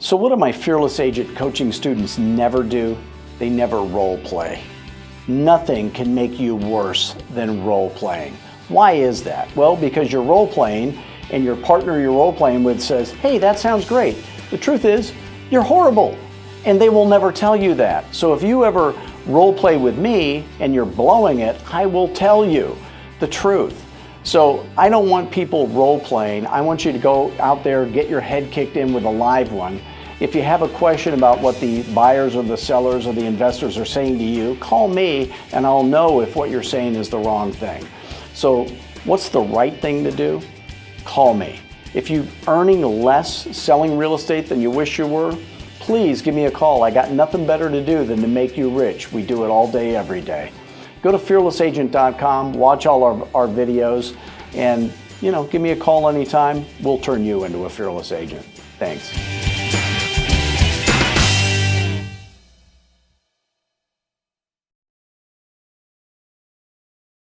So what do my Fearless Agent coaching students never do? They never role play. Nothing can make you worse than role playing. Why is that? Well, because you're role playing and your partner you're role playing with says, hey, that sounds great. The truth is, you're horrible. And they will never tell you that. So if you ever role play with me and you're blowing it, I will tell you the truth. So I don't want people role playing. I want you to go out there, get your head kicked in with a live one. If you have a question about what the buyers or the sellers or the investors are saying to you, call me and I'll know if what you're saying is the wrong thing. So what's the right thing to do? Call me. If you're earning less selling real estate than you wish you were, please give me a call. I got nothing better to do than to make you rich. We do it all day, every day. Go to fearlessagent.com, watch all our videos, and give me a call anytime. We'll turn you into a fearless agent. Thanks.